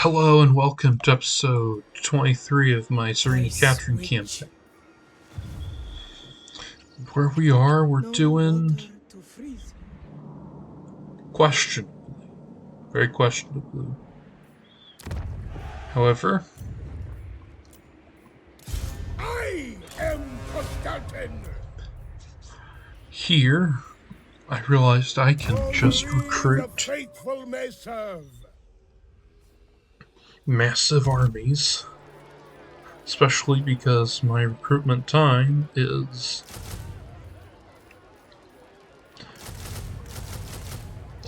Hello and welcome to episode 23 of my Tzarina Katarin campaign. Where we are, we're doing questionably. Very questionably. However, I am Constantin. Here, I realized I can just recruit The faithful may serve. massive armies. Especially because my recruitment time is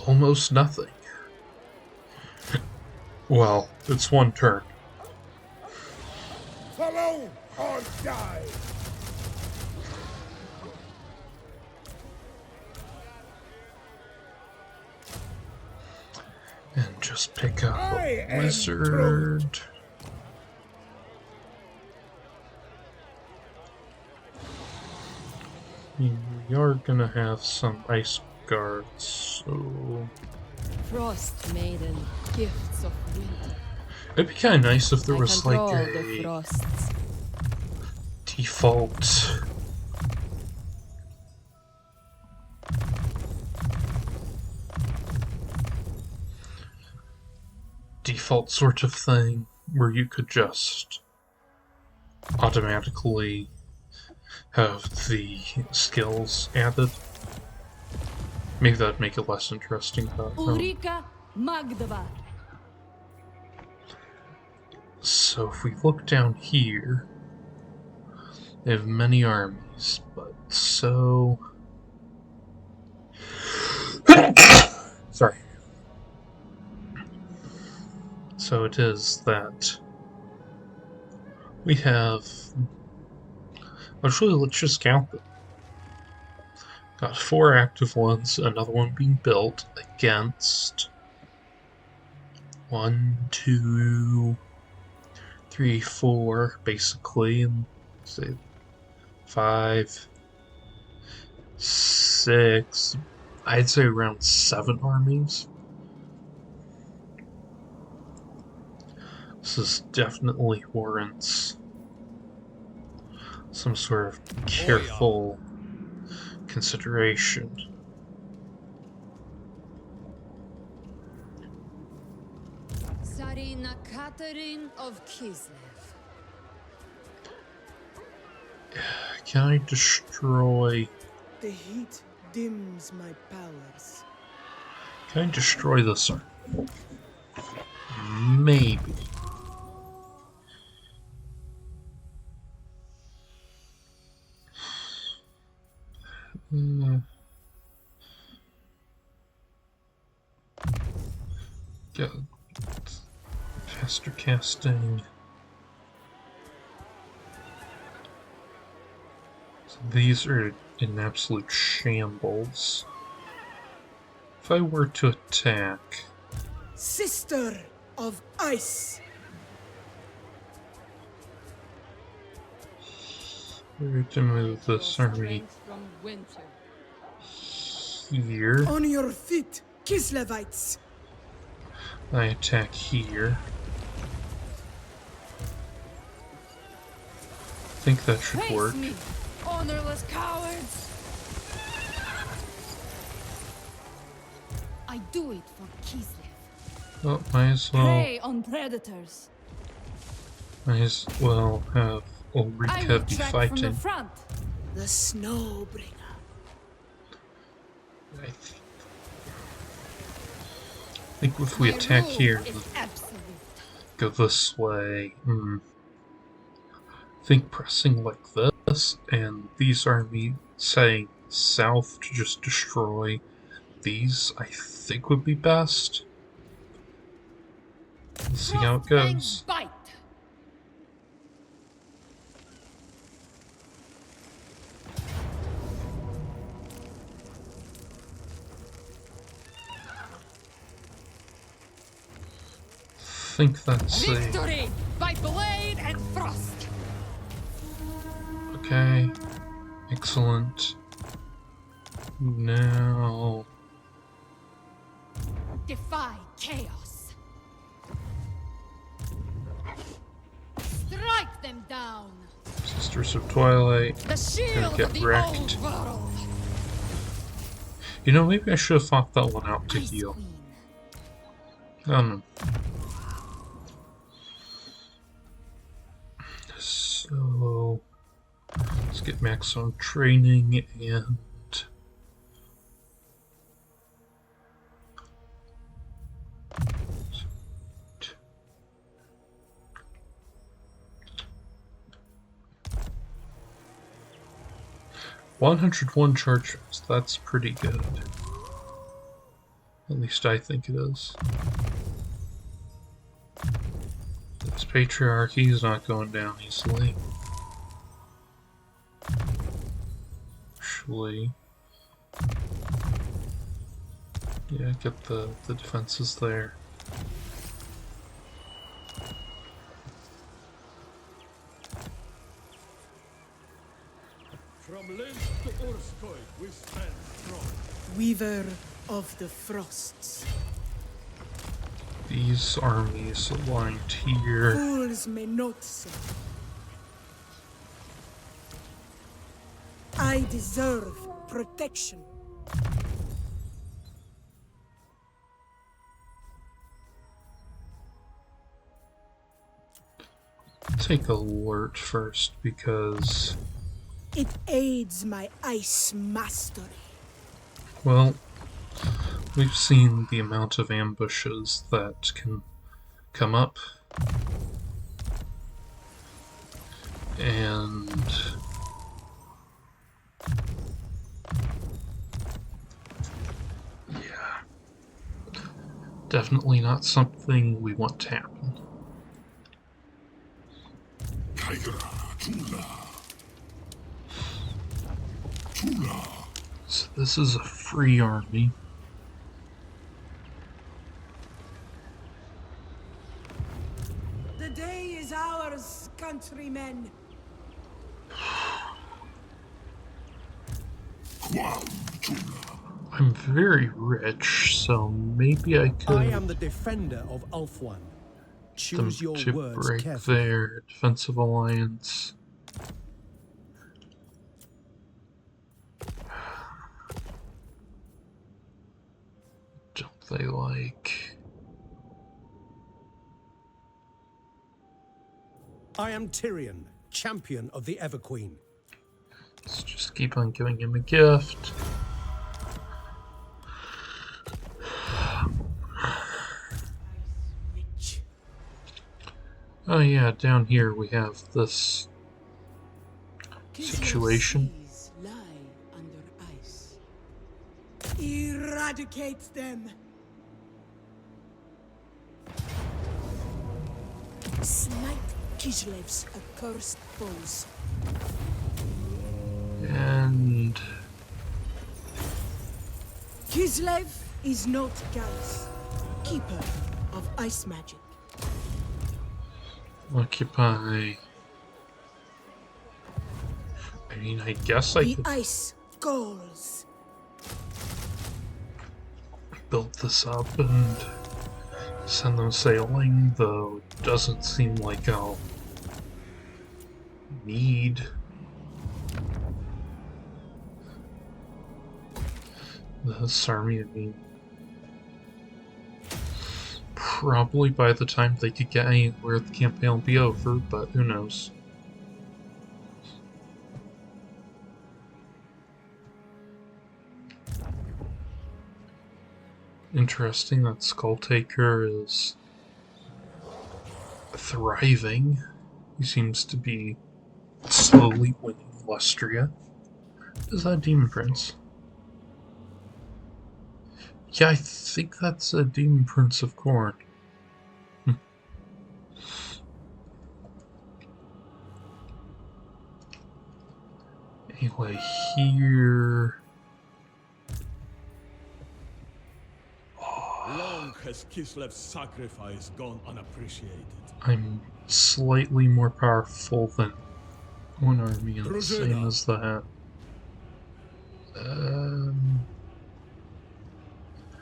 almost nothing. Well, it's one turn. Follow or die. And just pick up I a am wizard. We are gonna have some ice guards, so Frost Maiden, gifts of winter. it'd be kind of nice if there I was like control the a frosts. default sort of thing where you could just automatically have the skills added. Maybe that'd make it less interesting, but Ulrika Magdava. So if we look down here, they have many armies, but so... Sorry. So it is that we have... Actually, let's just count them. Got 4 active ones, another one being built against 1, 2, 3, 4, basically, and say 5, 6, I'd say around 7 armies. This is definitely warrants some sort of careful consideration. Tzarina Katarin of Kislev. Can I destroy... The heat dims my powers. Can I destroy this army? Maybe. Get faster casting. So these are in absolute shambles. If I were to attack, Sister of ice. we're to move this army From winter. here. On your feet, Kislevites. I attack here. I think that should Face work. me, honorless cowards! I do it for Kislev. Oh, might as well. Prey on predators. Might as well have I Ulrika will be track from the fighting. front. The Snowbringer. I think if we My attack rule here, is absolute. go this way. I think pressing like this, and these armies saying south to just destroy these, I think would be best. Let's see how it goes. Bite. I think that's a... Victory by blade and frost. Okay. Excellent. Now... Defy chaos. Sisters of Twilight. The shield get of the wrecked. old world. You know, maybe I should have fought that one out to Ice heal. Queen. I don't know. So let's get maximum training and 101 charges. That's pretty good. At least I think it is. This patriarchy is not going down easily. Actually, yeah, get the defenses there. From Lent to Urskoy, we stand strong. Weaver of the Frosts. These armies aligned here. Fools may not say. I deserve protection. Take alert first because, It aids my ice mastery. well, we've seen the amount of ambushes that can come up. And yeah, definitely not something we want to happen. So this is a free army. The day is ours, countrymen. I'm very rich, so maybe I could I am the defender of Ulfwan. them Choose your to words break carefully. their defensive alliance. Don't they like... I am Tyrion, champion of the Everqueen. Let's just keep on giving him a gift. Rich. Oh yeah, down here we have this Kislev situation. seas lie under ice. Eradicate them. Smite Kislev's accursed foes. And Kislev is not Gallus, keeper of ice magic. occupy... I mean, I guess I The could ice calls. build this up and send them sailing, though it doesn't seem like I'll need this army. I mean, probably by the time they could get anywhere, the campaign will be over, but who knows. Interesting that Skulltaker is thriving. He seems to be slowly winning Lustria. Is that Demon Prince? Yeah, I think that's a Demon Prince of Corn. Anyway, here... Long has Kislev's sacrifice gone unappreciated. I'm slightly more powerful than one army, and the Tzarina. same as that.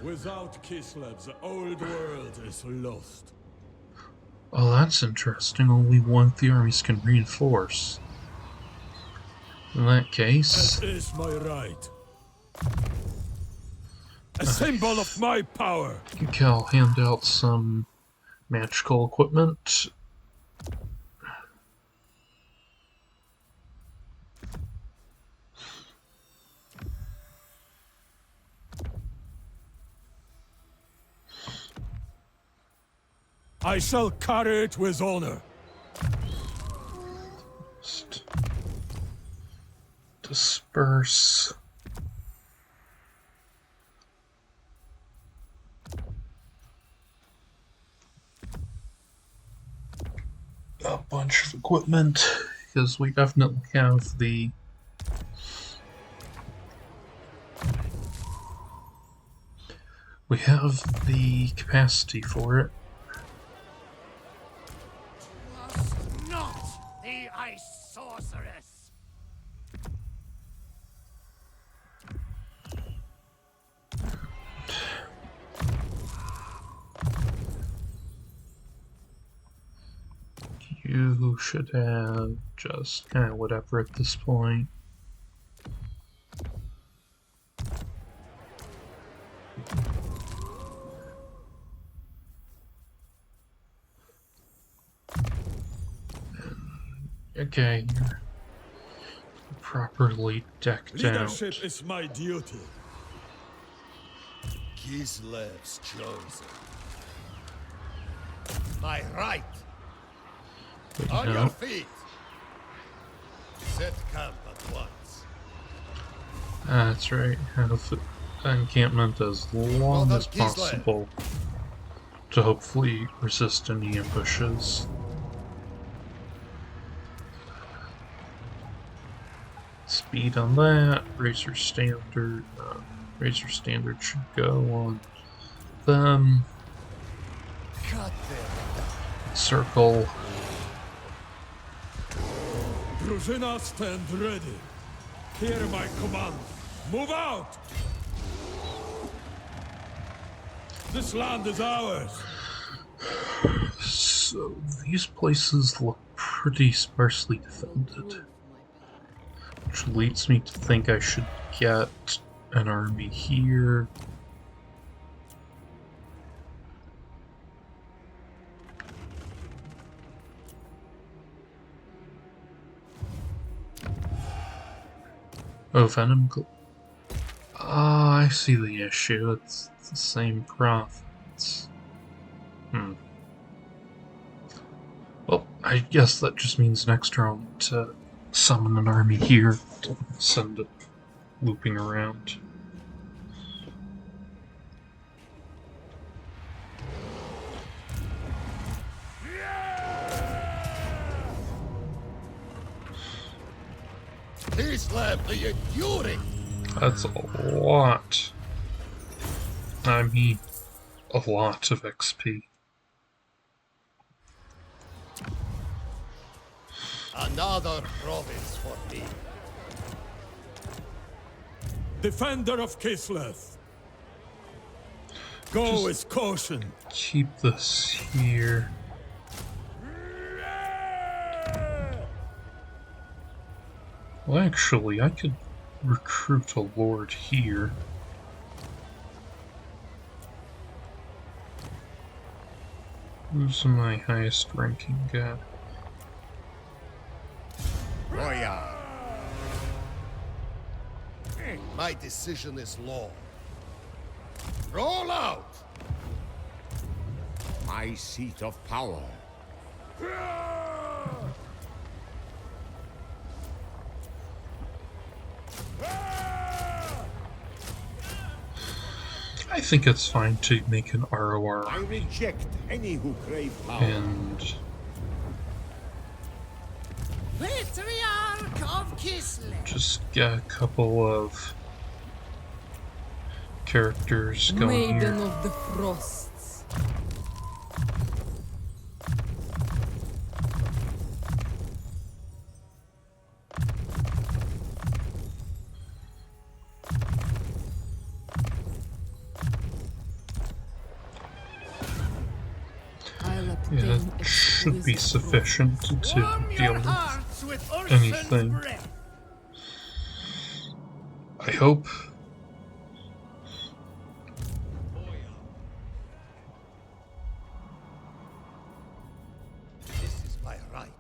Without Kislev, the old world is lost. Oh, that's interesting. Only one of the armies can reinforce. In that case, That is my right. A symbol of my power. I think I'll hand out some magical equipment. I shall carry it with honor. Just disperse. A bunch of equipment, because we definitely have the capacity for it. Not the ice sorceress. You should have just kind of whatever at this point. Okay, you're properly decked Leadership out. is my duty. Kislev's chosen. My right. But, On you your know, feet. Set camp at once. that's right. Have an encampment as long as possible to hopefully resist any ambushes. Speed on that. Razor standard. Razor standard should go on them. Cut them. Circle. Drużyna, stand ready. Hear my command. Move out! This land is ours. So these places look pretty sparsely defended, which leads me to think I should get an army here. Oh, Venom. Ah, I see the issue. It's the same profits. Well, I guess that just means next round to summon an army here to send it looping around. Kislev the Enduring. That's a lot. I mean, a lot of XP. Another province for me. Defender of Kislev. Go Just with caution. keep this here. Well, actually, I could recruit a lord here. Who's my highest ranking guy? Royal. My decision is law. Roll out! My seat of power. I think it's fine to make an ROR I reject any who crave power. and Patriarch of Kislev. just get a couple of characters going Maiden here. of the Frosts. Yeah, that should be sufficient to deal with anything. I hope. This is my right.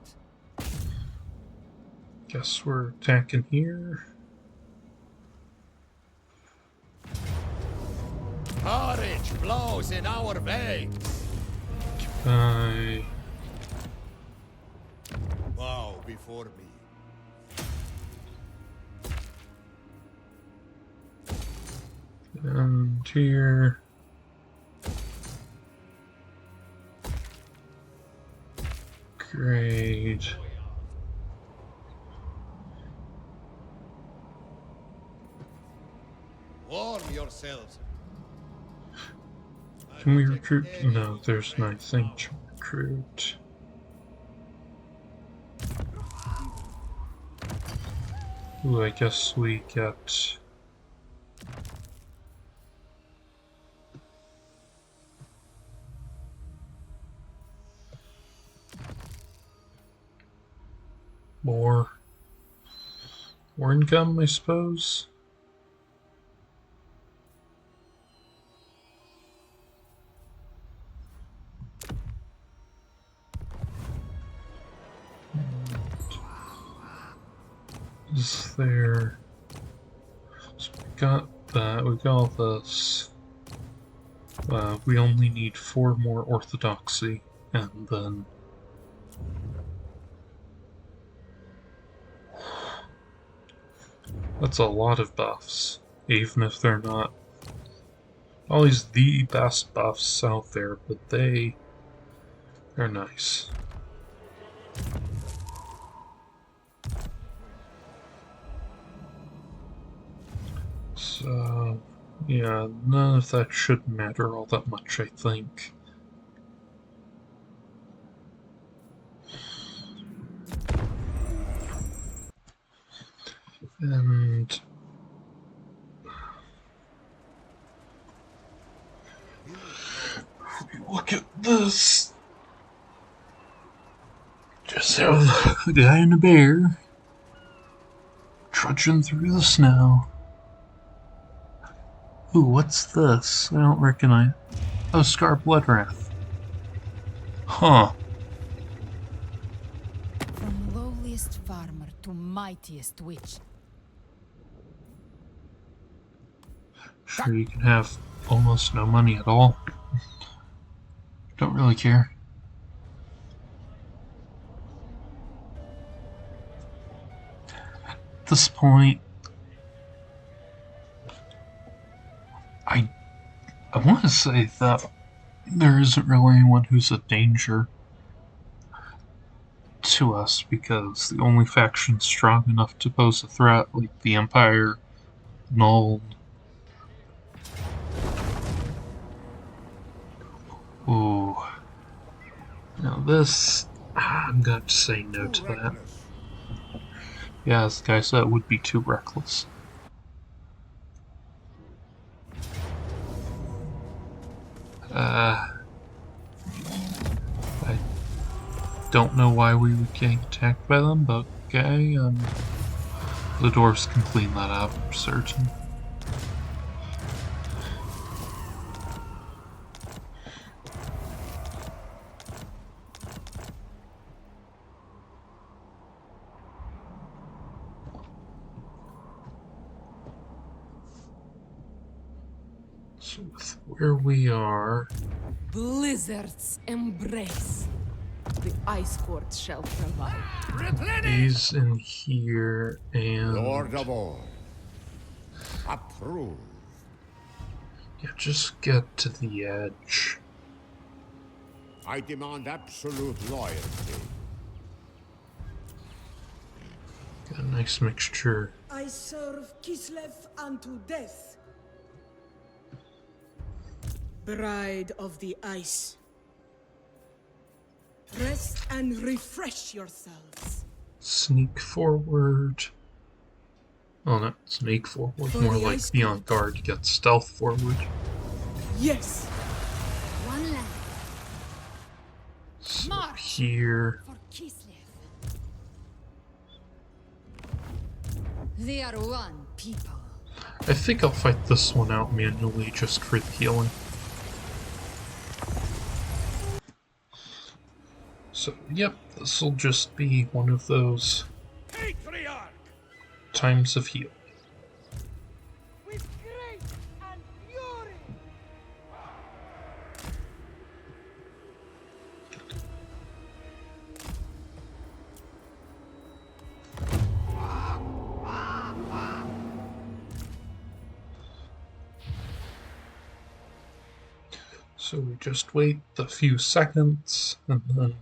Guess we're attacking here. Courage flows in our veins. I Bow before me. and here. Great. Warm yourselves. Can we recruit? No, there's nothing to recruit. Ooh, I guess we get... more income, I suppose. Is there... So we got that, we got all this. We only need 4 more orthodoxy, and then... That's a lot of buffs, even if they're not always the best buffs out there, but they're nice. So, yeah, none of that should matter all that much, I think. And look at this. Just have a guy and a bear trudging through the snow. Ooh, what's this? I don't recognize. Oh, Scar Bloodwrath. Huh. From lowliest farmer to mightiest witch. Sure, you can have almost no money at all. Don't really care. At this point, I want to say that there isn't really anyone who's a danger to us, because the only faction strong enough to pose a threat, like the Empire, Null. Ooh. Now this, I'm going to say no to that. Yeah, as the guy said, it would be too reckless. I don't know why we were getting attacked by them, but okay, the dwarves can clean that up, I'm certain. So with where we are... Blizzard's embrace. The ice court shall provide. He's in here, and... Lord of all. Approve. Yeah, just get to the edge. I demand absolute loyalty. Got a nice mixture. I serve Kislev unto death. Bride of the ice. Rest and refresh yourselves. Sneak forward. Oh, not sneak forward, For more the like ice be on guard to get stealth forward. Yes. One land So March. here... for Kislev. They are one people. I think I'll fight this one out manually just for the healing. So, yep, this'll just be one of those Patriarch! times of heal. With grace and fury. So we just wait a few seconds, and then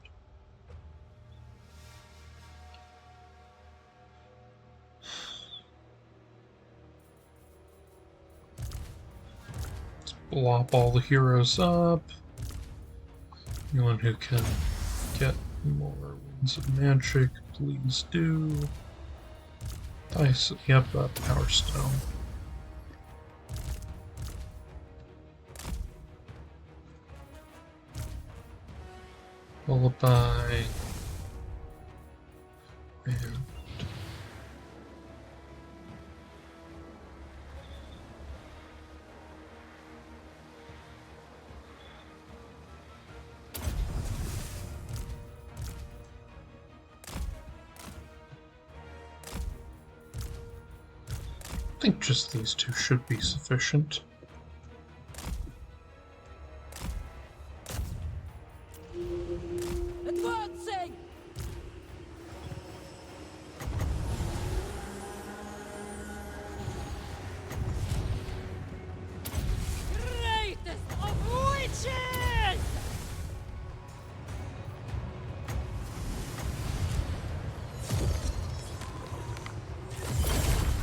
let's blop all the heroes up. Anyone who can get more Winds of Magic, please do. Dice, yep, Power Stone. Lullaby. And I think just these two should be sufficient. Advancing! Greatest of witches!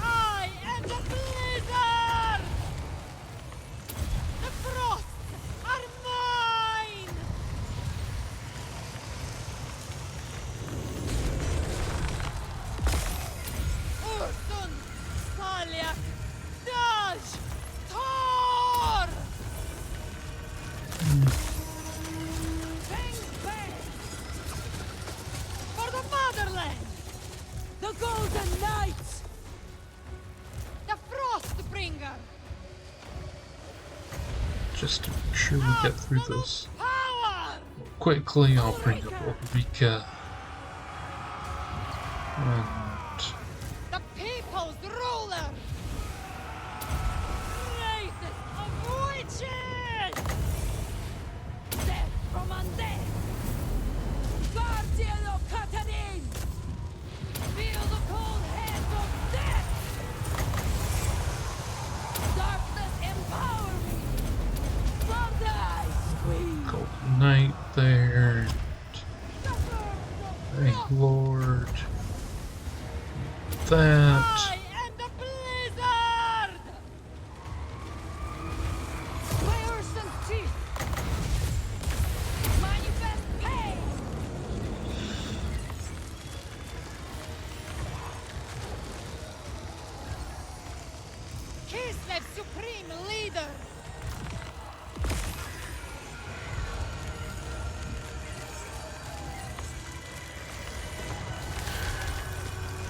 I am the blizzard! The frosts are mine! Ursun, Salyak, Daj, Thor! Bang, bang! For the motherland! The Golden Knights! The Frostbringer! Just to make sure we get through this Power! quickly, I'll bring up Ulrika. And The people's ruler! Greatest of witches! Death from undead! Guardian of Katarin! Feel the cold hands of death! Darkness empower me! From thy squeeze! Golden Knight there. Thank Lord. That. I am the blizzard! My Urson teeth! Manifest pain! Kislev supreme leader!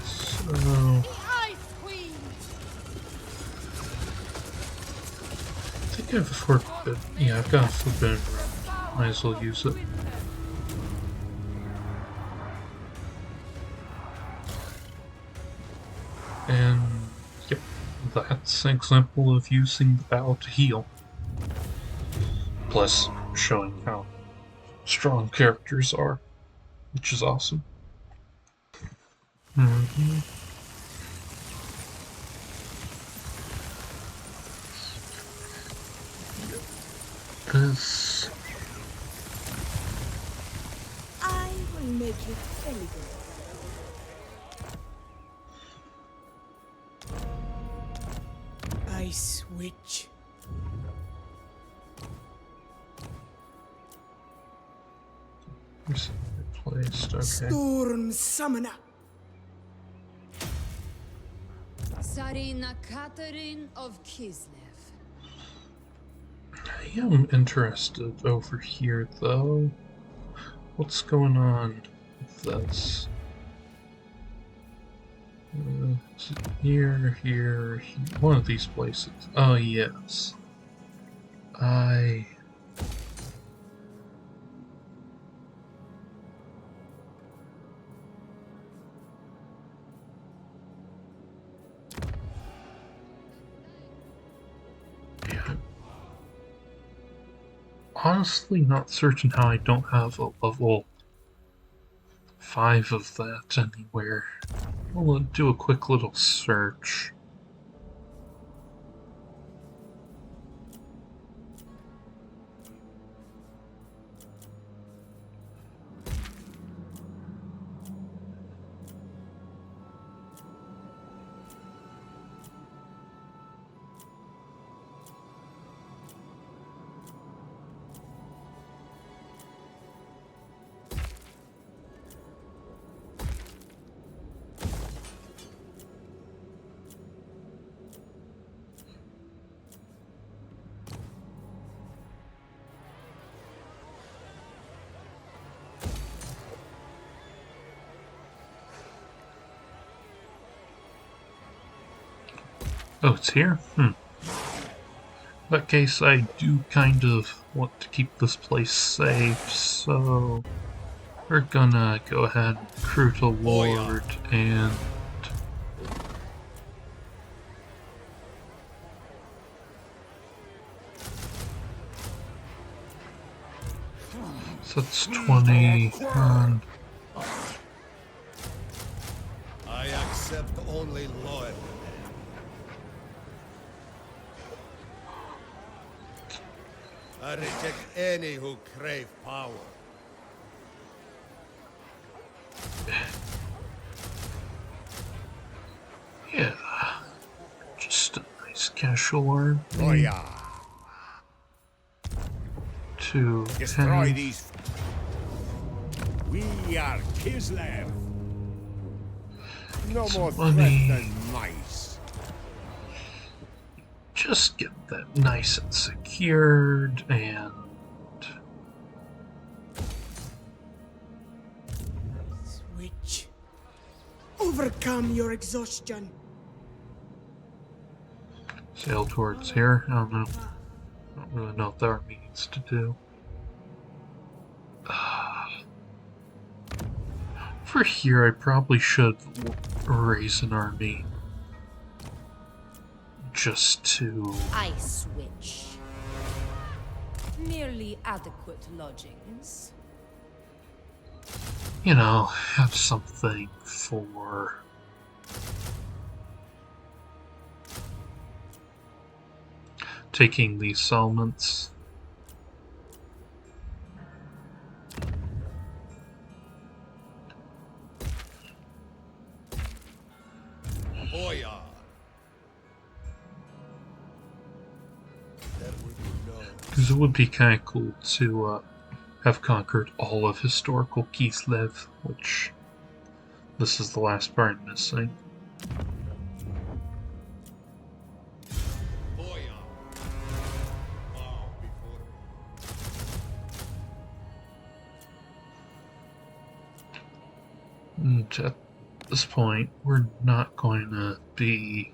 So, The Ice Queen! I think I have a forbidden. Yeah, I've got a forbidden round. Might as well use it. And yep, that's an example of using the bow to heal. Plus, showing how strong characters are, which is awesome. This. I will make it elegant. Ice Witch. Replaced, okay. Storm Summoner. Tzarina Katarin of Kislev. I am interested over here, though. What's going on with this? Here, one of these places. Oh, yes. Yeah. Honestly, not certain how I don't have a level 5 of that anywhere. We'll do a quick little search. Oh, it's here? In that case, I do kind of want to keep this place safe, so we're gonna go ahead and recruit a lord and so that's 20 on. I accept only loyalty. I reject any who crave power. Yeah, just a nice casual army Oh yeah. to Destroy have. these. We are Kislev. No more threat money. than mice. Just get that nice and secured, and Switch. Overcome your exhaustion. sail towards here. I don't know. I don't really know what the army needs to do. For here, I probably should raise an army just to. I switch. Merely adequate lodgings. You know, have something for taking these settlements. Oh yeah. There would be no. Because it would be kind of cool to have conquered all of historical Kislev, which this is the last part I'm missing. Oh yeah. Bow before me. And at this point, we're not going to be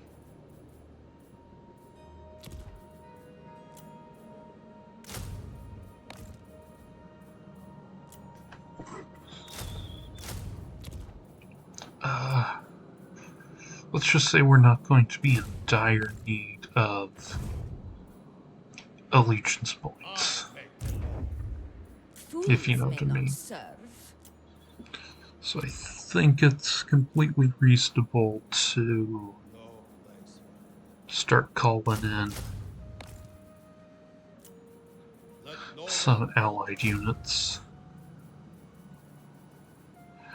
let's just say we're not going to be in dire need of allegiance points, if you know what I mean. So I think it's completely reasonable to start calling in some allied units.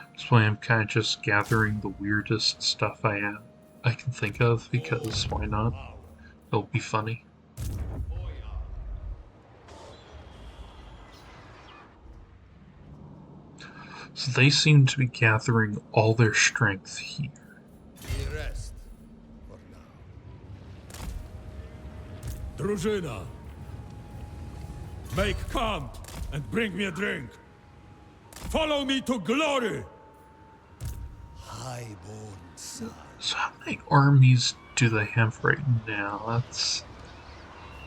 That's why I'm kind of just gathering the weirdest stuff I can think of, because why not? It'll be funny. So they seem to be gathering all their strength here. We rest for now. Drużyna, make camp and bring me a drink. Follow me to glory. highborn son. So how many armies do they have right now? That's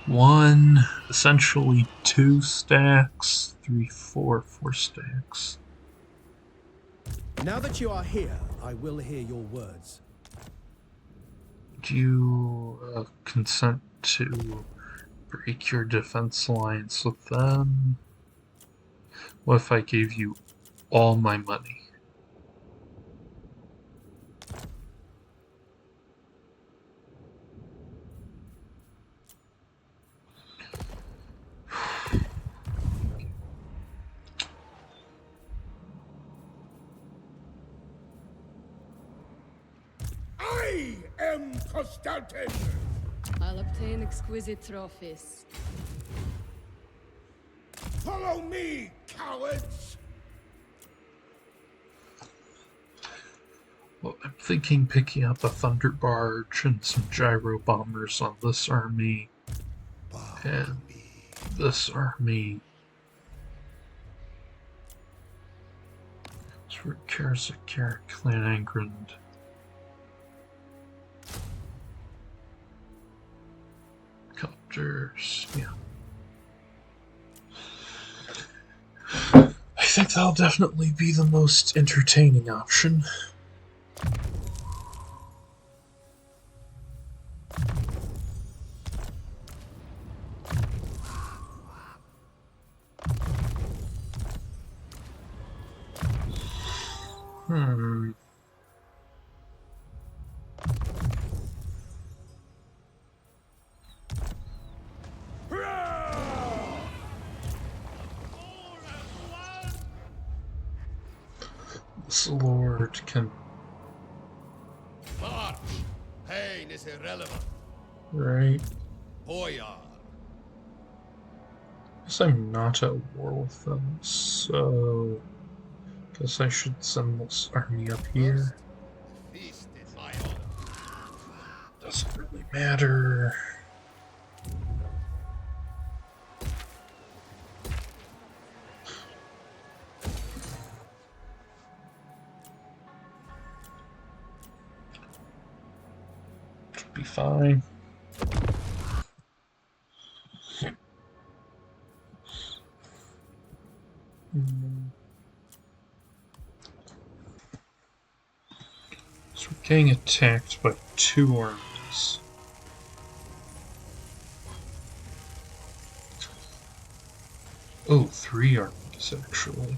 one, essentially 2 stacks, 3, 4, 4 stacks. Now that you are here, I will hear your words. Do you consent to break your defense alliance with them? What if I gave you all my money? I am Constantin! I'll obtain exquisite trophies. Follow me, cowards! Well, I'm thinking picking up a thunder barge and some gyro bombers on this army and this army. For Karzakir, Clan Angrand. Copters, yeah. I think that'll definitely be the most entertaining option. This lord can... March! Pain is irrelevant. Right. Boyar! Guess I'm not at war with them, so... Guess I should send this army up here. Feast is my honor. Doesn't really matter. Should be fine. So we're getting attacked by 2 armies. Oh, 3 armies actually.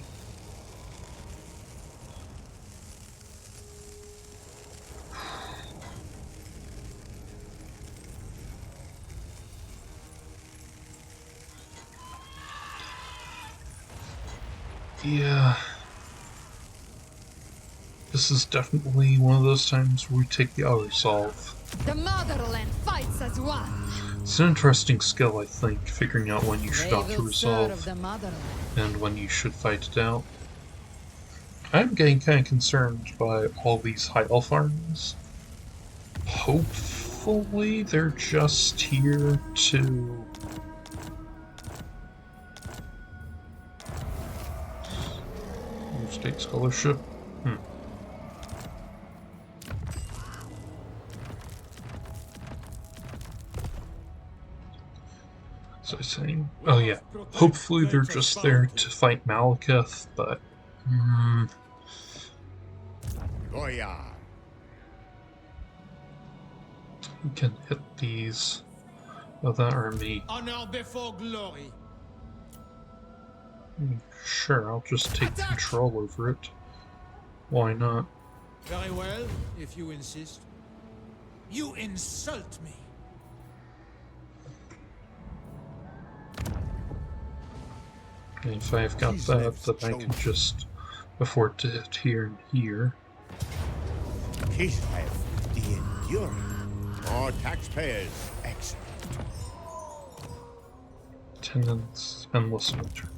Yeah. This is definitely one of those times where we take the auto-resolve. The motherland fights as one. It's an interesting skill, I think, figuring out when you should They will auto-resolve serve the motherland. and when you should fight it out. I'm getting kind of concerned by all these high elf armies. Hopefully they're just here to... State scholarship? So I'm saying, oh yeah, hopefully they're just there to fight Malekith, but Boyar! we can hit these of that army. Honor before glory. Sure, I'll just take control over it. Why not? Very well, if you insist. You insult me. And if I've got that, then I can just afford to hit here and here. Kislev, the enduring. More taxpayers. Excellent. Tenants, endless winter.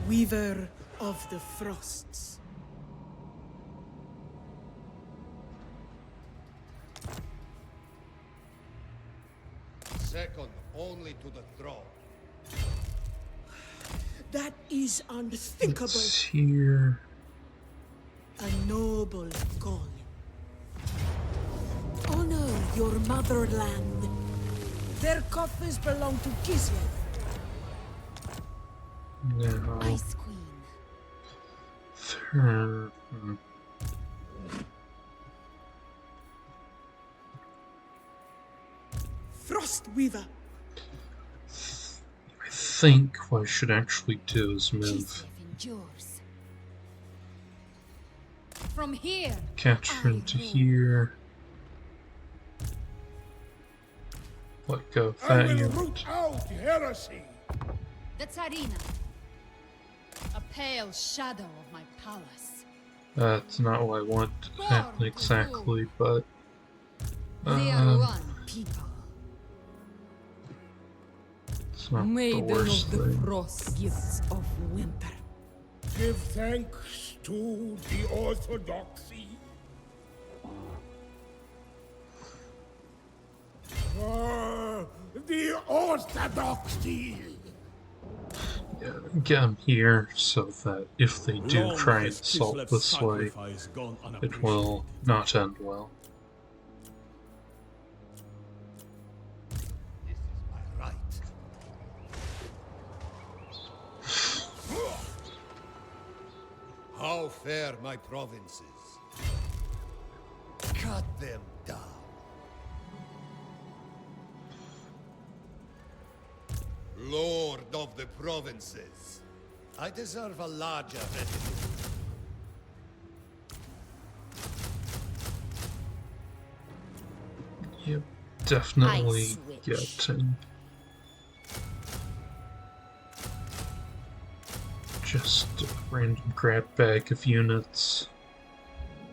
Weaver of the Frosts. second only to the throne. That is unthinkable. It's here. A noble calling. Honor your motherland. Their coffers belong to Kislev. No. Ice Queen. Frostweaver. I think what I should actually do is move Kislev endures. From here, Katarin to here. Let go of I that will unit. root out heresy. the Tzarina. A pale shadow of my palace. That's not what I want to happen exactly, but They are one people. it's not the Maiden worst of the thing. frost, gifts of winter. Give thanks to the orthodoxy. The orthodoxy. Yeah, get them here so that if they do Long try and has assault Kislev's this way, sacrifice gone it unappreciated. will not end well. This is my right. How fare my provinces? Cut them down. Lord of the provinces, I deserve a larger retinue. Yep, definitely switch. getting just a random grab bag of units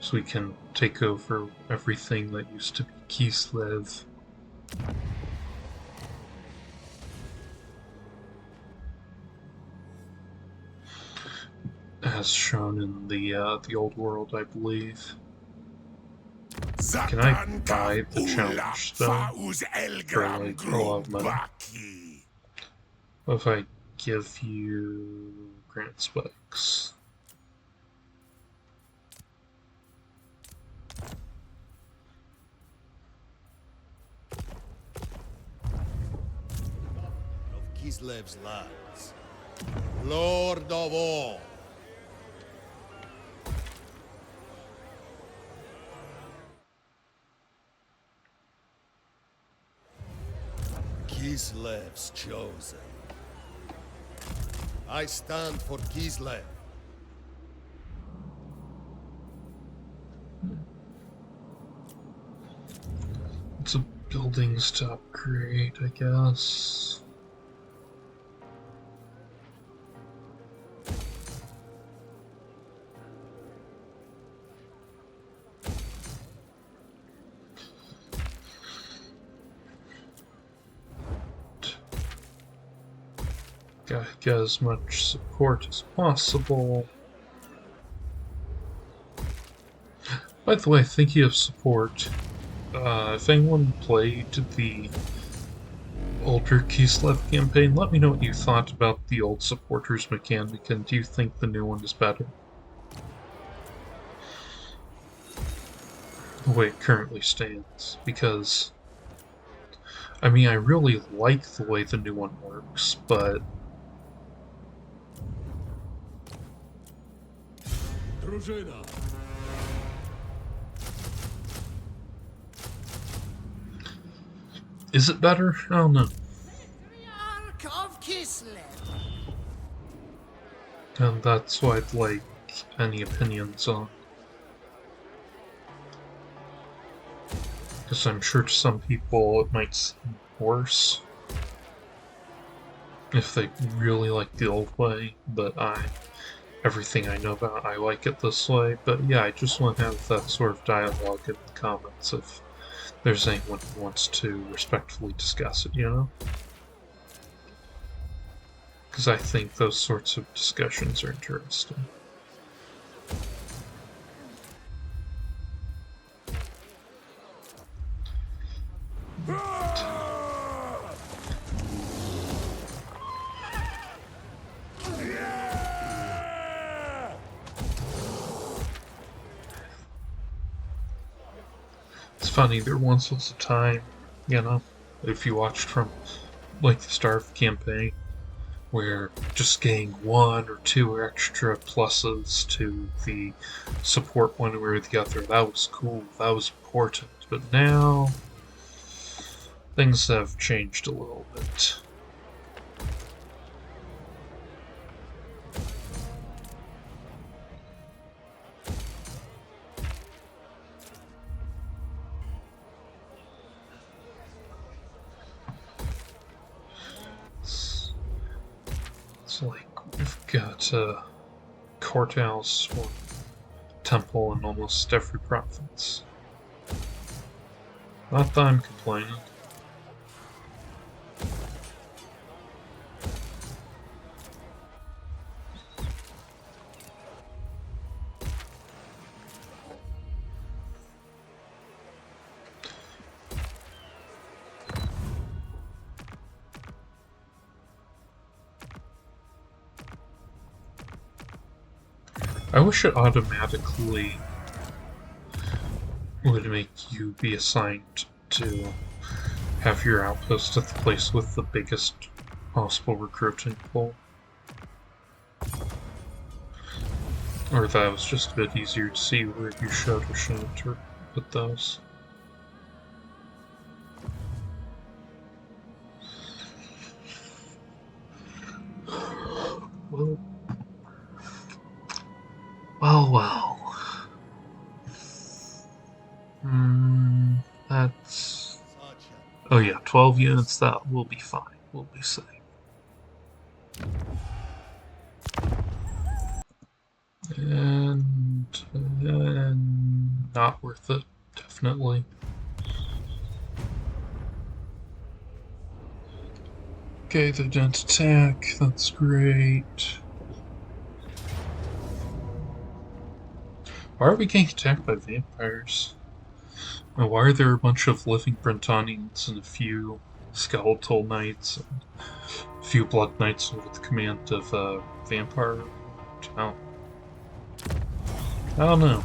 so we can take over everything that used to be Kislev. As shown in the old world, I believe. Can I buy the challenge stone for like a lot of money? What if I give you grant specs? Of Kislev's lands, Lord of all. Kislev's chosen. I stand for Kislev. It's a buildings to upgrade, I guess. Gotta get as much support as possible. By the way, thinking of support, if anyone played the older Kislev campaign, let me know what you thought about the old supporters mechanic, and do you think the new one is better? The way it currently stands, because I mean, I really like the way the new one works, but Drużyna. is it better? I don't know. Patriarch of Kislev. And that's what I'd like any opinions on. Because I'm sure to some people it might seem worse if they really like the old way, but everything I know about, I like it this way. But yeah, I just want to have that sort of dialogue in the comments if there's anyone who wants to respectfully discuss it, you know? Because I think those sorts of discussions are interesting. It's funny, there once was a time, you know, if you watched from like the start of the campaign, where just getting 1 or 2 extra pluses to the support one way or the other, that was cool, that was important. But now, things have changed a little bit. It's like we've got a courthouse or temple in almost every province. Not that I'm complaining. I wish it automatically would make you be assigned to have your outpost at the place with the biggest possible recruiting pool. Or that was just a bit easier to see where you should or shouldn't put those. Well. That's... Oh yeah, 12 units, that will be fine. We'll be safe. And not worth it, definitely. Okay, they didn't attack, that's great. Why are we getting attacked by vampires? And why are there a bunch of living Brentonians and a few skeletal knights and a few blood knights under the command of a vampire town? I don't know.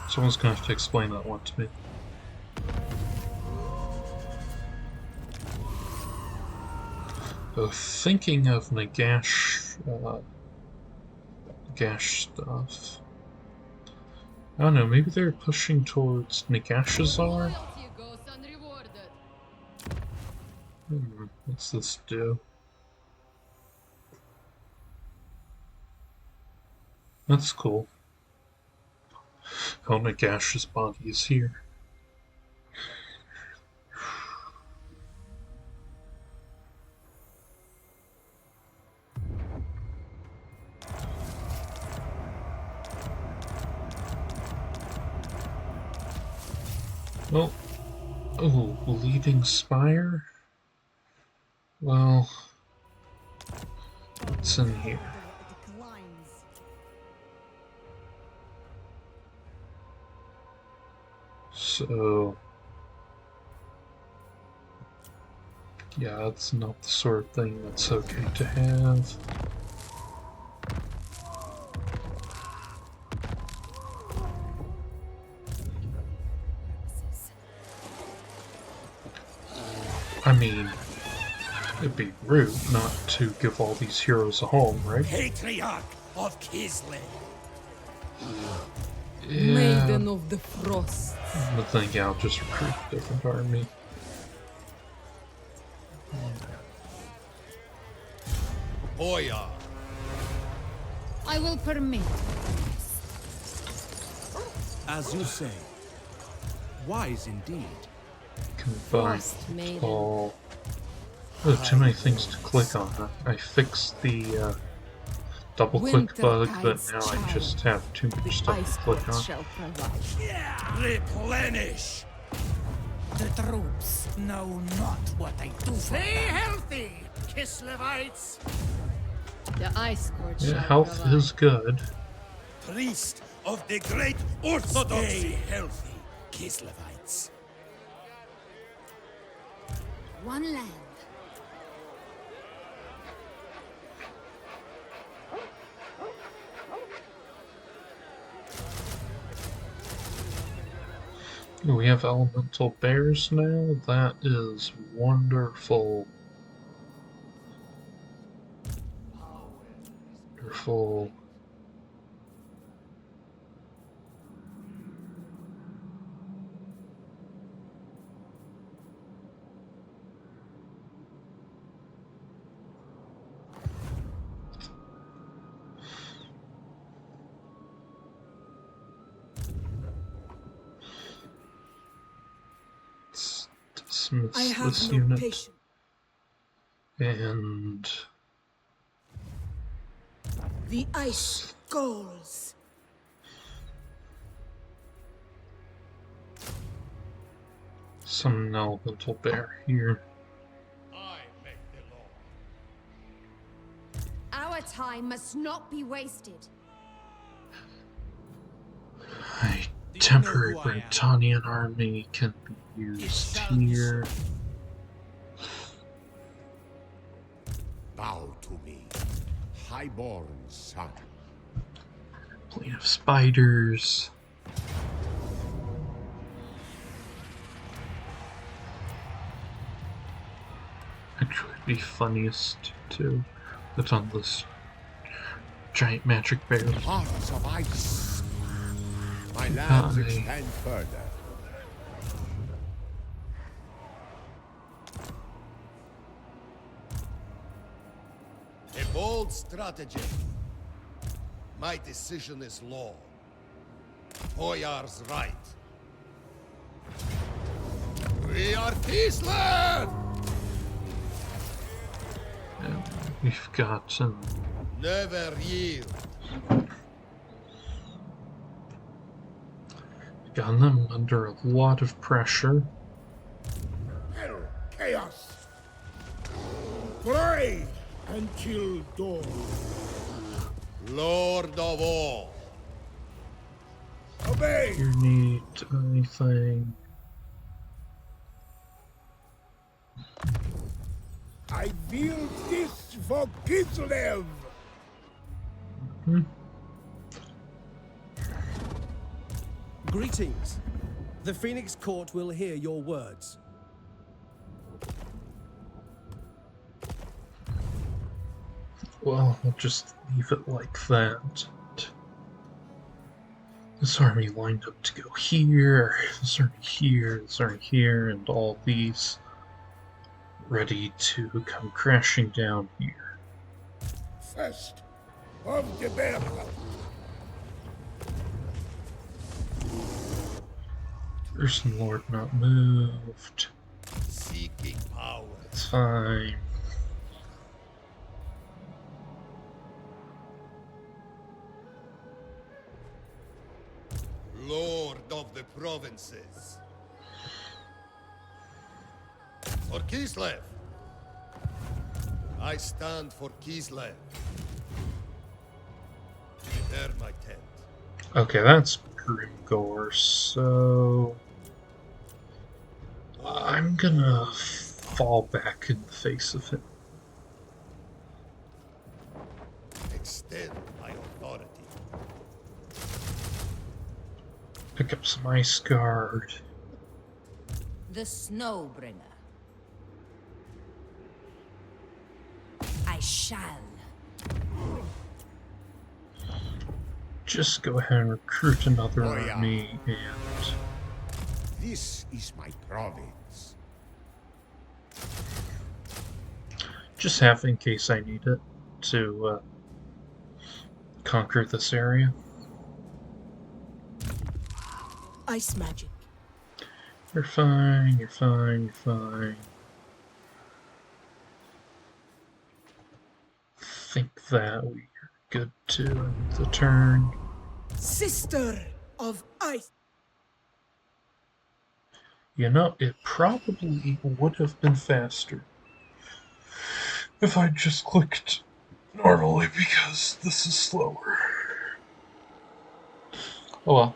Someone's gonna have to explain that one to me. Oh, thinking of Nagash stuff. I don't know, maybe they're pushing towards Nagashazar? What's this do? That's cool. Oh, Nagash's body is here. Well, oh, Leading Spire? Well, what's in here? So, yeah, that's not the sort of thing that's okay to have. I mean, it'd be rude not to give all these heroes a home, right? Patriarch of Kislev. Yeah, Maiden of the Frost. but then yeah, I'll just recruit a different army. Boya. I will permit. As you say. Wise indeed. Combine Maiden. all. Oh, too many things to click on. I fixed the double click bug, but now I just have too much stuff to click on. Shall provide. Replenish. The troops know not what I do for Stay them. healthy, Kislevites. The ice court Yeah, shall health provide. is good. Priest of the great Orthodoxy. Stay healthy, Kislevites. One land. We have elemental bears now. That is wonderful. Wonderful. Dismiss I have this no unit. patience. And The ice calls. summon an elemental bear here. I make the law. Our time must not be wasted. A Do you temporary know who I am? Bretonian army can be used here. Bow to me, highborn son. Plane of spiders. Actually, it'd be funniest to put on this giant magic bear. Hearts of ice. My lands Hi. extend further. A bold strategy. My decision is law. Hoyar's right. We are Kislev! And we've got some. Never yield. Got them under a lot of pressure. Hell, chaos. Pray until dawn. Lord of all. Obey. You need anything? I build this for Kislev. Greetings. The Phoenix Court will hear your words. Well, I'll just leave it like that. This army lined up to go here, this army here, this army here, and all these ready to come crashing down here. First of the bear. First Lord not moved. Seeking power. It's fine. Lord of the provinces. For Kislev. I stand for Kislev. Prepare my tent. Okay, that's Grimgor, so I'm gonna fall back in the face of him. Extend my authority. Pick up some Ice Guard. The Snowbringer. I shall. Just go ahead and recruit another Oh, yeah. army and This is my province. just have in case I need it to conquer this area. Ice magic. You're fine, you're fine, you're fine. Think that we're good to end the turn. Sister of ice. You know, it probably would have been faster if I just clicked normally because this is slower. Oh well.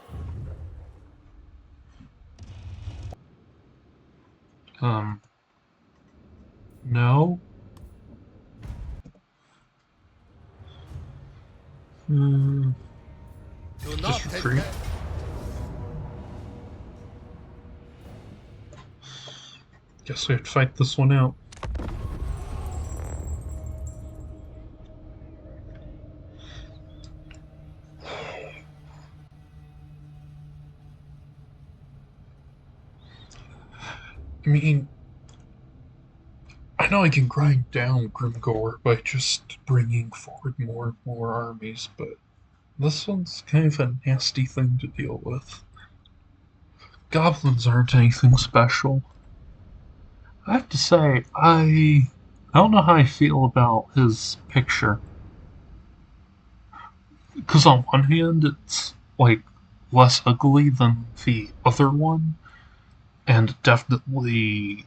No. Do not Just take retreat. that. Guess we have to fight this one out. I mean, I know I can grind down Grimgore by just bringing forward more and more armies, but this one's kind of a nasty thing to deal with. Goblins aren't anything special. I have to say, I don't know how I feel about his picture. Because on one hand, it's, like, less ugly than the other one, and definitely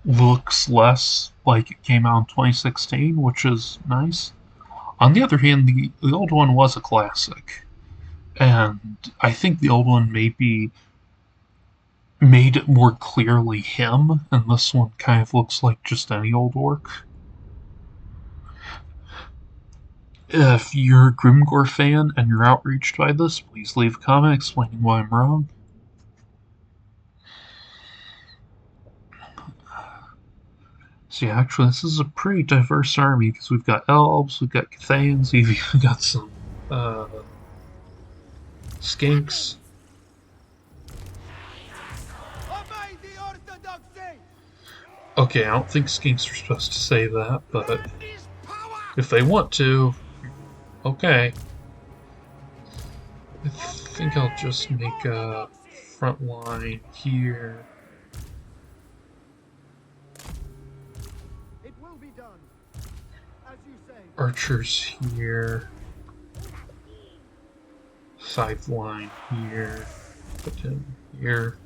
looks less like it came out in 2016, which is nice. On the other hand, the old one was a classic, and I think the old one maybe made it more clearly him, and this one kind of looks like just any old orc. If you're a Grimgore fan and you're outraged by this, please leave a comment explaining why I'm wrong. So yeah, actually this is a pretty diverse army, because we've got elves, we've got Cathayans, we've even got some, skinks. Okay, I don't think skinks are supposed to say that, but if they want to, okay. I think I'll just make a front line here. It will be done, as you say. Archers here. Side line here. Put him here.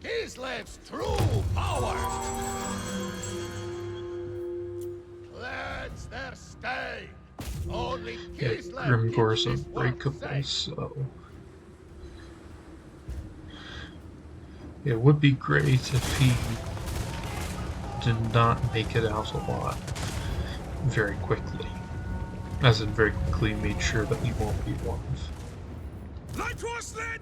Kislev's true power! Cleanse their stain! Only Yeah, Kislev Grimgore's keeps this world unbreakable, safe. so... It would be great if he did not make it out alive very quickly. As in, very quickly made sure that he won't be alive. Light was lit!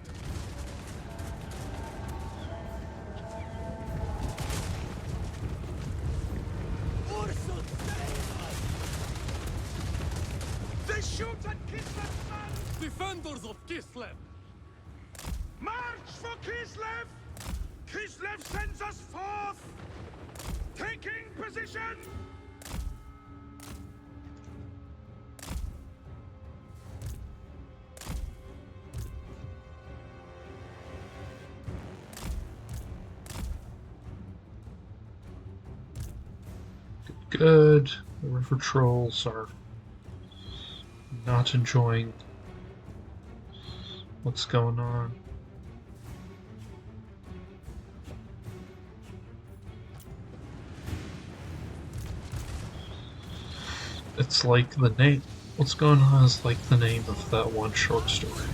They shoot at Kislev's men! Defenders of Kislev! March for Kislev! Kislev sends us forth! Taking position! Good. The river trolls are not enjoying what's going on. It's like the name. What's going on is like the name of that one short story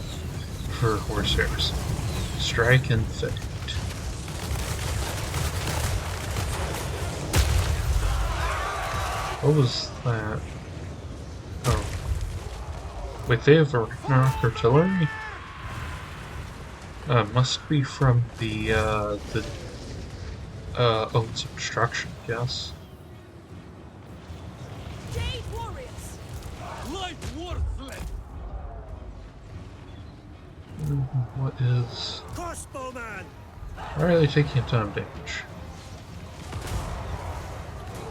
for Horsehairs. Strike and Fate. What was that? Oh. Wait, they have a Ragnarok artillery? Must be from the Oaths of Destruction, I guess. Jade warriors! Light worthless! What is... Crossbowman! Why are they taking a ton of damage?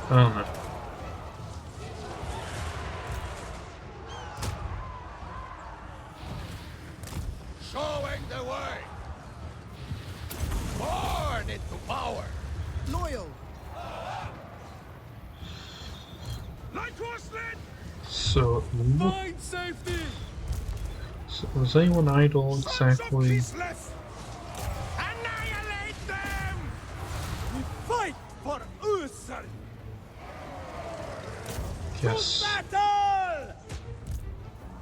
Oh no. Showing the way! Born into power! Loyal! Light was lit! So, Find safety! so was anyone idle exactly? Kislev! Annihilate them! We fight for Usar! Yes. Battle!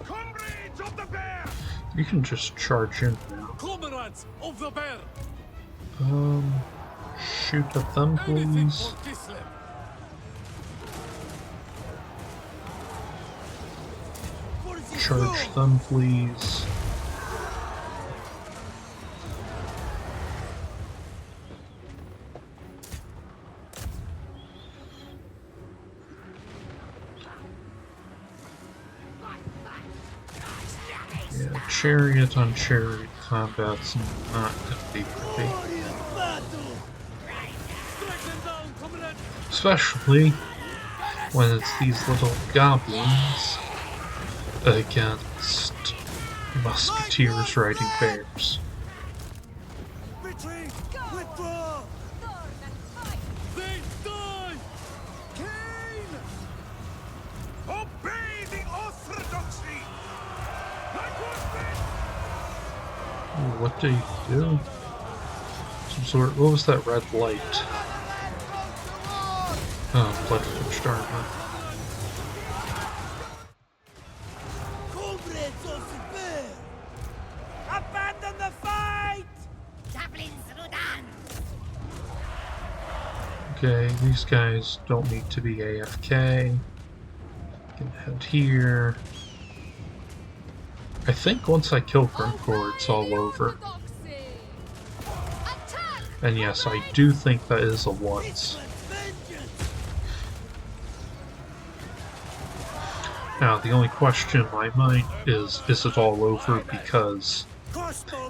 Comrades of the bear! You can just charge in now. Comrades of the bear! Shoot at them, Anything please. for Kislev! Charge them, please. chariot on chariot combat's not gonna be pretty. Especially when it's these little goblins against musketeers riding bears. Retreat! Withdraw! They die! Cain! Obey the orthodoxy! What did he do? Some sort. What was that red light? Oh, blood-forged armor. Comrades of the bear! Abandon the fight! Okay, these guys don't need to be AFK. Can head here. I think once I kill Grimcore, it's all over. And yes, I do think that is a once. Now, the only question in my mind is it all over because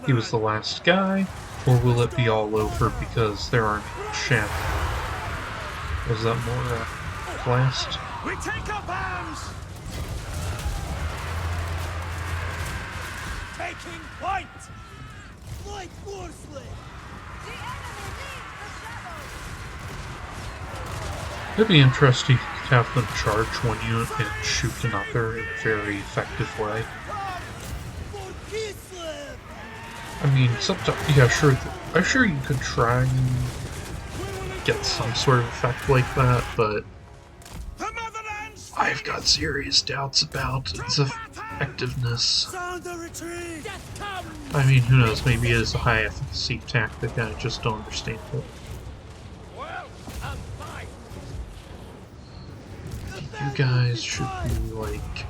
he was the last guy, or will it be all over because there aren't champions? Was that more last? We take up arms! Taking point! Light forcefully! The enemy leaves the shadows! It'd be interesting to have them charge one unit and shoot another in a very effective way. For Kislev! I mean, sometimes, yeah, sure, I'm sure you could try and get some sort of effect like that, but The motherland's I've got serious doubts about its effectiveness. sound the retreat! Death comes! I mean, who knows, maybe it is a high efficacy tactic, I just don't understand it. Well, and fight! You guys should be, like,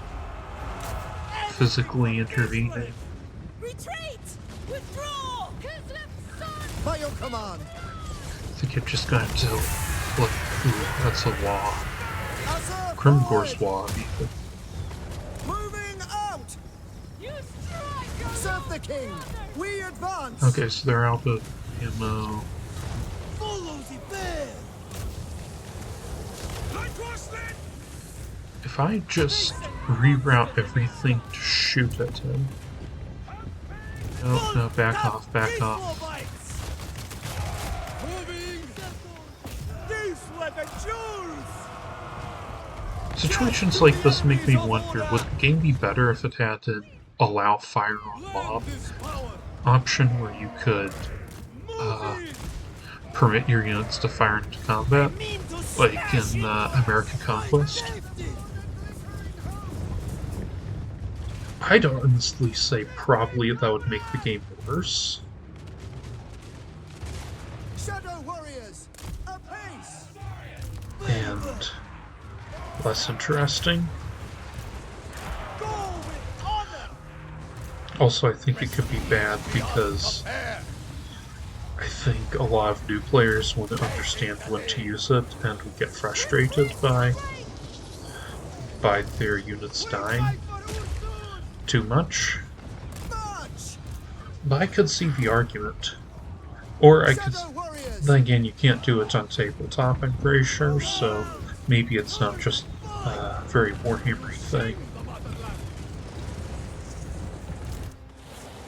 physically intervening. Retreat! Withdraw! Kislev's son! By your command! I think you're just going to look. Ooh, that's a wall. Azur Grimgore's forward! wall, even. Moving out! You strike your Serve the king! We advance! Okay, so they're out of ammo. Follow the bear! Light forcefully! If I just reroute everything to shoot at him. No, back off, back off. Moving! These were the Jews! Situations like this make me wonder, would the game be better if it had an allow fire on mob This power! option where you could permit your units to fire into combat, like in American Conquest? I'd honestly say probably that would make the game worse. Shadow warriors! Apace! And less interesting. Go with honor! Also, I think it could be bad because I think a lot of new players wouldn't understand when to use it and would get frustrated by their units dying too much. March! But I could see the argument. Or I could... Shadow warriors! Then again, you can't do it on tabletop, I'm pretty sure, so maybe it's not just a very Warhammer thing.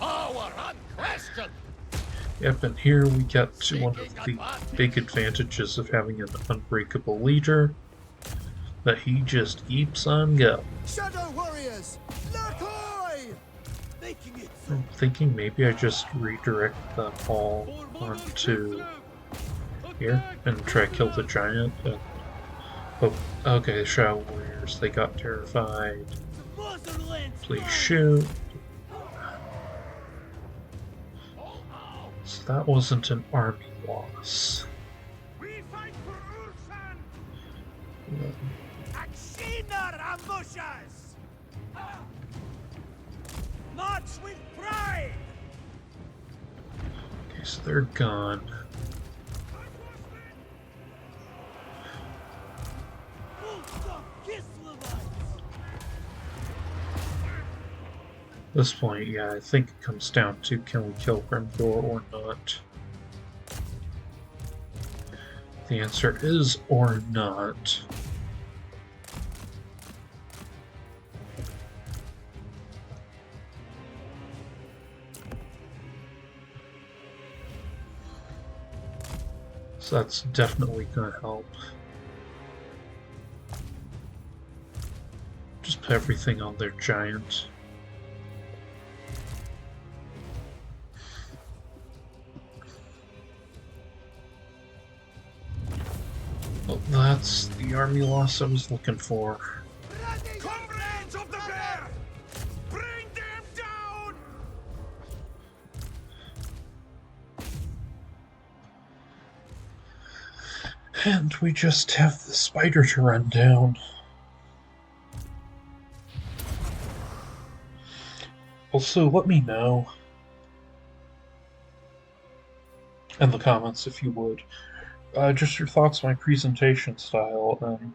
Power unquestioned! Yep, and here we get to one of the big advantages of having an unbreakable leader, that he just keeps on going. Shadow warriors! Lakoi! Making it I'm thinking maybe I just redirect them all onto here and try to kill the giant. And, oh, okay, Shadow Warriors, they got terrified. motherland! Please shoot. So that wasn't an army loss. We fight for Ursan! Axinar ambushes! March with pride! Okay, so they're gone. this point, yeah, I think it comes down to can we kill Grimgor or not. The answer is or not. So that's definitely going to help. Just put everything on their giant. Well, that's the army loss I was looking for. Comrades of the bear! Bring them down! And we just have the spider to run down. Also, let me know in the comments if you would. Just your thoughts on my presentation style and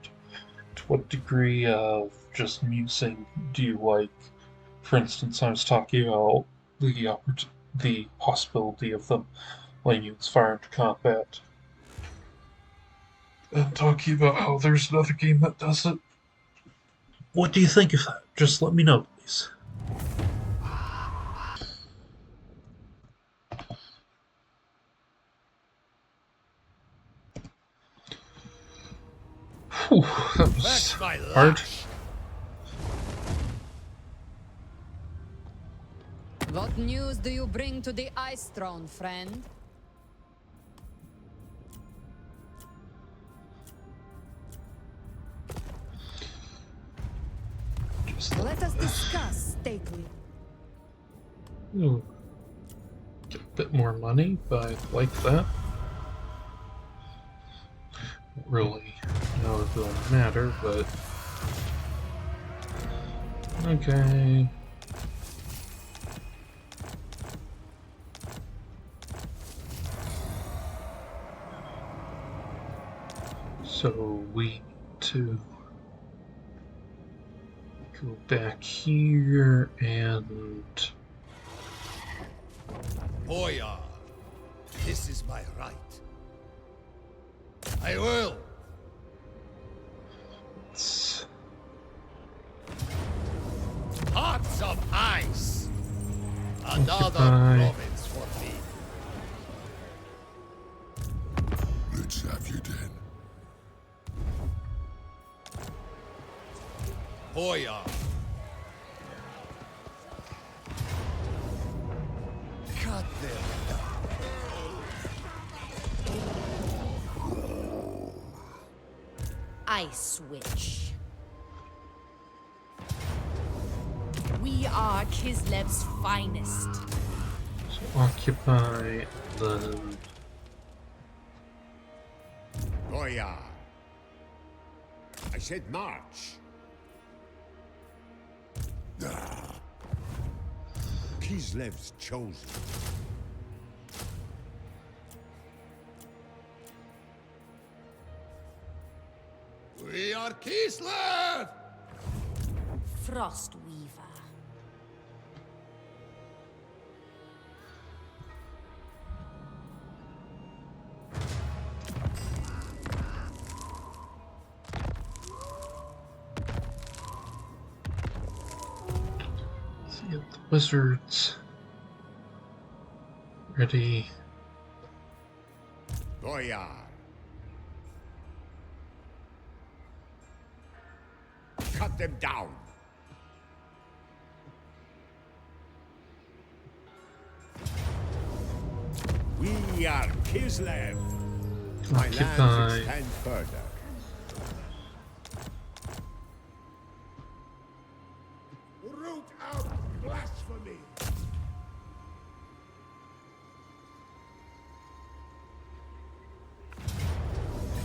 to what degree of just musing do you like? For instance, I was talking about the possibility of them letting you fire into combat. And talking about how there's another game that does it. What do you think of that? Just let me know, please. Whew, that was That's my hard. lash. What news do you bring to the Ice Throne, friend? Let us discuss, stately. Ooh. Get a bit more money, but I like that. Don't really know if it'll matter, but okay. So we need to go back here and Boyar, this is my right. I will. Hearts of ice. Another Occupy. province for me. Let's have you then. Boyar. Cut them down. Ice Witch. We are Kislev's finest. so occupy, then Boyar. I said march. Kislev's chosen. We are Kislev! Frostweaver. let's get the wizards ready. Boyar. Cut them down. We are Kislev. My lands Occupy. extend further. Root out blasphemy.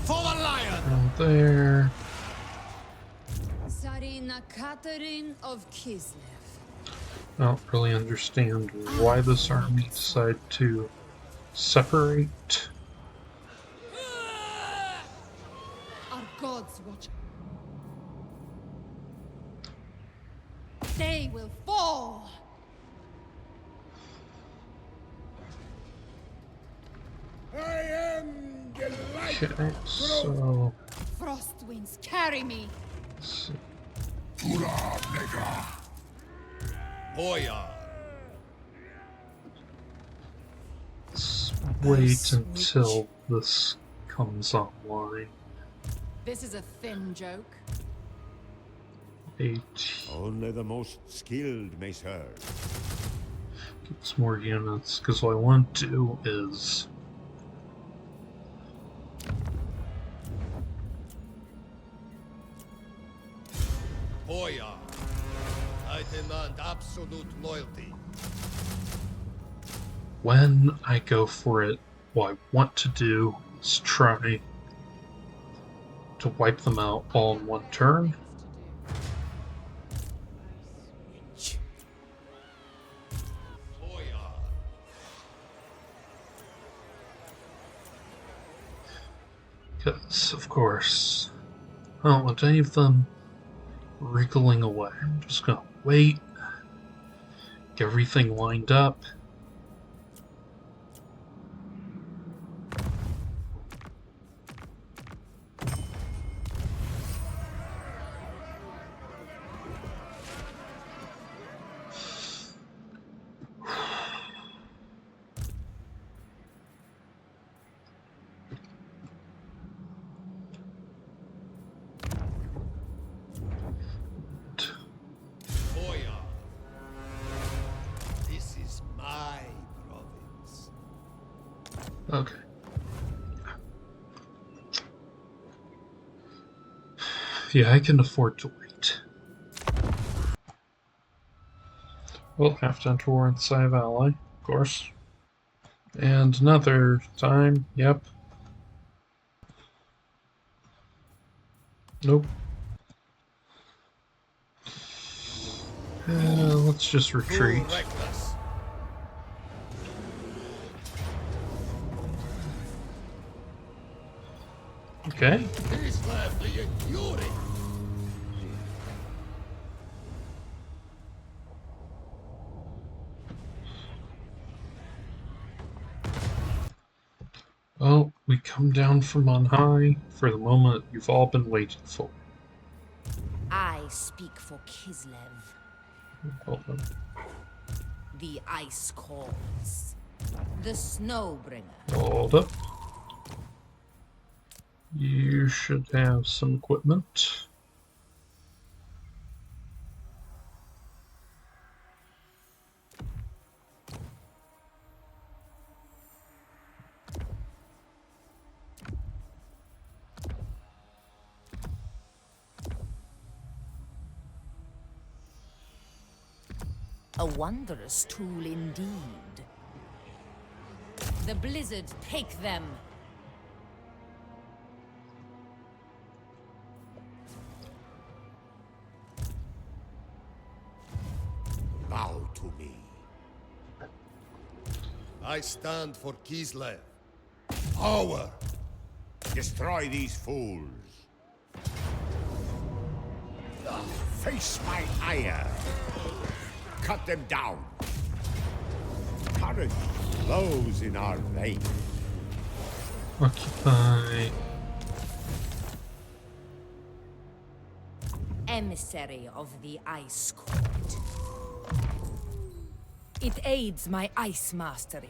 For the lion! Around there. Tzarina Katarin of Kislev. I don't really understand why this army decided to separate. Our gods watch. They will fall. Okay, so Frost winds carry me. let's Boyar. wait until this comes online. This is a thin joke. 8 Only the most skilled may serve. gets more units, because what I want to do is Boyar. I demand absolute loyalty. when I go for it, what I want to do is try to wipe them out all in one turn. Boyar. Because, of course, I don't want any of them wriggling away. I'm just gonna wait, get everything lined up. Boyar. This is my province. Okay. Yeah, I can afford to wait. We'll have to enter war in the side of ally, of course. And another time, yep. Nope. Let's just retreat. Too reckless. Okay. Kislev the Fury. Well, we come down from on high for the moment you've all been waiting for. I speak for Kislev. Hold on. The ice calls. The snowbringer. Hold up. You should have some equipment. A wondrous tool indeed. The blizzard take them. Bow to me. I stand for Kislev. Power. Destroy these fools. Face my ire. Cut them down. Courage flows in our veins. Occupy. Emissary of the Ice Court. It aids my ice mastery.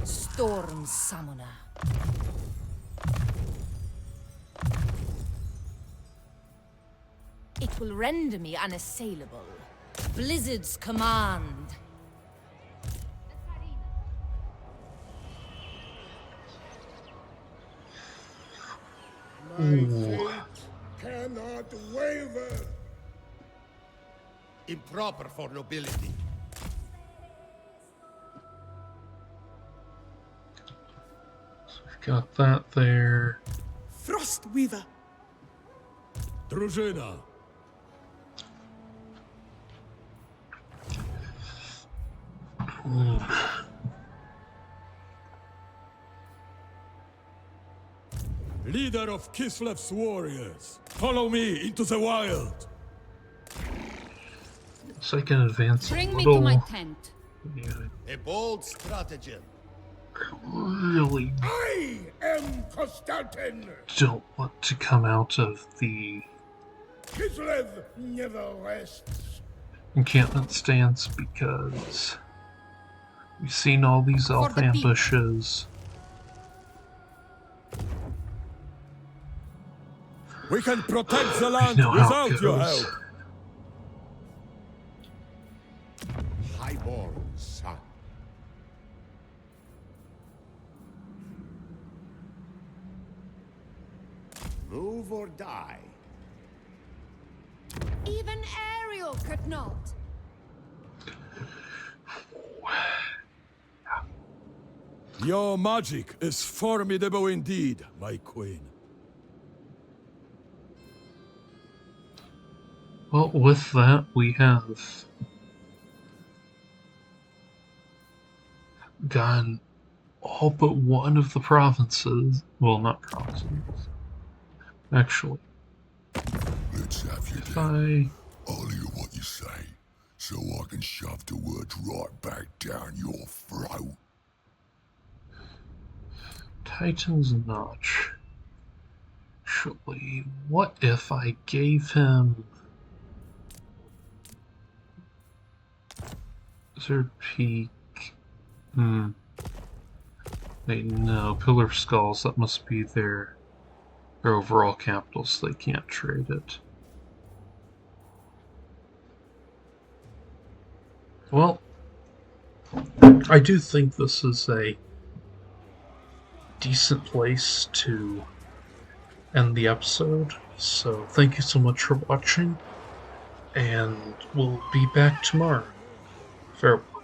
Storm Summoner. It will render me unassailable. Blizzard's command. My fate cannot waver. Improper for nobility. Got that there. Frostweaver. Drużyna. Leader of Kislev's warriors, follow me into the wild. So I can advance Bring a me little. to my tent. Yeah. A bold stratagem. really I am Konstantin! don't want to come out of the Kislev never rests. encampment stance because we've seen all these elf ambushes. We can protect the We land know how it without your goes. help. Highborn son. Move or die. Even Ariel could not. Your magic is formidable indeed, my queen. Well, with that, we have gotten all but one of the provinces. Well, not provinces. Actually, Let's have you if then. I... I'll hear what you say, so I can shove the words right back down your throat. Titan's Notch. Actually, what if I gave him... Desert Peak... Wait, no. Pillar of Skulls, that must be their overall capital, so they can't trade it. Well, I do think this is a decent place to end the episode, so thank you so much for watching, and we'll be back tomorrow. Farewell.